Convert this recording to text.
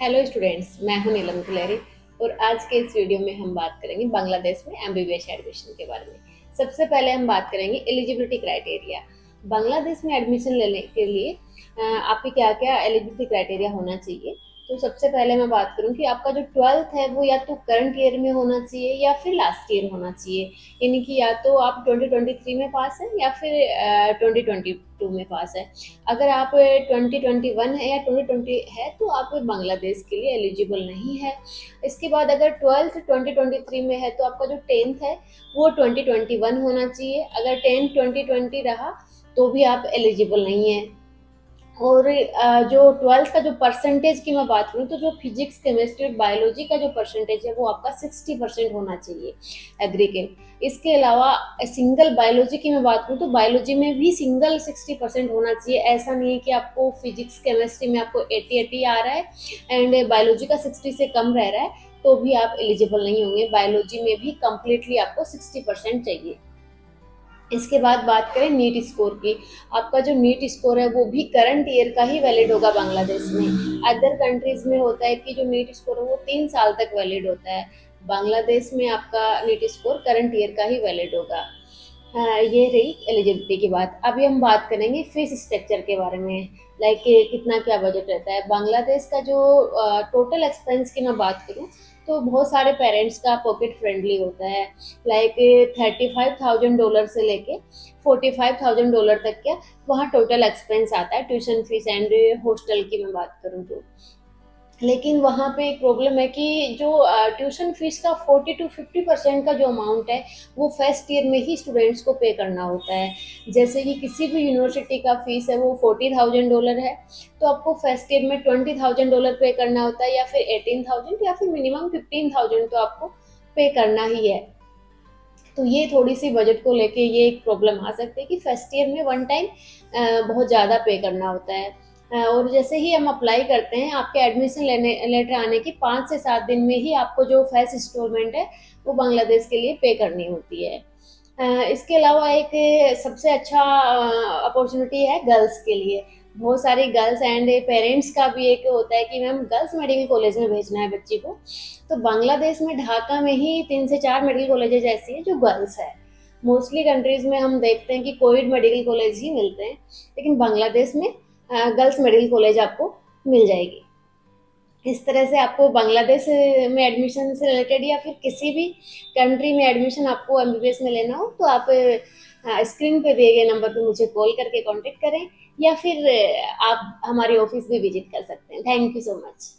Hello students, मैं हूं नीलम कुलेरी और आज के इस वीडियो में हम बात करेंगे बांग्लादेश में एमबीबीएस एडमिशन के बारे में। सबसे पहले हम बात करेंगे एलिजिबिलिटी क्राइटेरिया। बांग्लादेश में एडमिशन लेने के लिए आपके क्या क्या एलिजिबिलिटी क्राइटेरिया होना चाहिए। तो सबसे पहले मैं बात करूं कि आपका जो 12th है वो या तो करंट ईयर में होना चाहिए या फिर लास्ट ईयर होना चाहिए। यानी कि या तो आप 2023 में पास है या फिर 2022 में पास है। अगर आप 2021 है या 2020 है तो आप बांग्लादेश के लिए एलिजिबल नहीं है। इसके बाद अगर 12th 2023 में है तो आपका जो 10th है वो 2021 होना चाहिए। अगर 10th 2020 रहा तो भी आप एलिजिबल नहीं है। और जो 12th का जो परसेंटेज की मैं बात करूँ तो जो फिजिक्स केमिस्ट्री और बायोलॉजी का जो परसेंटेज है वो आपका 60% होना चाहिए एग्रीगेट। इसके अलावा सिंगल बायोलॉजी की मैं बात करूँ तो बायोलॉजी में भी सिंगल 60% होना चाहिए। ऐसा नहीं है कि आपको फिजिक्स केमिस्ट्री में आपको 80 आ रहा है एंड बायोलॉजी का 60 से कम रह रहा है तो भी आप एलिजिबल नहीं होंगे। बायोलॉजी में भी कम्प्लीटली आपको 60% चाहिए। इसके बाद बात करें नीट स्कोर की। आपका जो नीट स्कोर है वो भी करंट ईयर का ही वैलिड होगा बांग्लादेश में। अदर कंट्रीज में होता है कि जो नीट स्कोर है वो 3 साल तक वैलिड होता है। बांग्लादेश में आपका नीट स्कोर करंट ईयर का ही वैलिड होगा। ये रही एलिजिबिलिटी की बात। अभी हम बात करेंगे फीस स्ट्रक्चर के बारे में, लाइक कितना क्या बजट रहता है। बांग्लादेश का जो टोटल एक्सपेंस की मैं बात करूँ तो बहुत सारे पेरेंट्स का पॉकेट फ्रेंडली होता है। लाइक $35,000 से लेके $45,000 तक का वहाँ टोटल एक्सपेंस आता है ट्यूशन फीस एंड हॉस्टल की मैं बात करूँ तो। लेकिन वहाँ पे एक प्रॉब्लम है कि जो ट्यूशन फीस का 40 to 50% का जो अमाउंट है वो फर्स्ट ईयर में ही स्टूडेंट्स को पे करना होता है। जैसे कि किसी भी यूनिवर्सिटी का फीस है वो $40,000 है तो आपको फर्स्ट ईयर में $20,000 पे करना होता है या फिर 18,000 या फिर मिनिमम 15,000 तो आपको पे करना ही है। तो ये थोड़ी सी बजट को लेके ये एक प्रॉब्लम आ सकती है कि फर्स्ट ईयर में वन टाइम बहुत ज़्यादा पे करना होता है। और जैसे ही हम अप्लाई करते हैं आपके एडमिशन लेने लेटर आने की 5 से 7 दिन में ही आपको जो फर्स्ट इंस्टॉलमेंट है वो बांग्लादेश के लिए पे करनी होती है। इसके अलावा एक सबसे अच्छा अपॉर्चुनिटी है गर्ल्स के लिए। बहुत सारी गर्ल्स एंड पेरेंट्स का भी एक होता है कि मैम गर्ल्स मेडिकल कॉलेज में भेजना है बच्ची को। तो बांग्लादेश में ढाका में ही 3 से 4 मेडिकल कॉलेजेज ऐसी हैं जो गर्ल्स है। मोस्टली कंट्रीज में हम देखते हैं कि कोविड मेडिकल कॉलेज ही मिलते हैं, लेकिन बांग्लादेश में गर्ल्स मेडिकल कॉलेज आपको मिल जाएगी। इस तरह से आपको बांग्लादेश में एडमिशन से रिलेटेड या फिर किसी भी कंट्री में एडमिशन आपको एमबीबीएस में लेना हो तो आप स्क्रीन पे दिए गए नंबर पे मुझे कॉल करके कांटेक्ट करें या फिर आप हमारे ऑफिस भी विजिट कर सकते हैं। Thank you so much.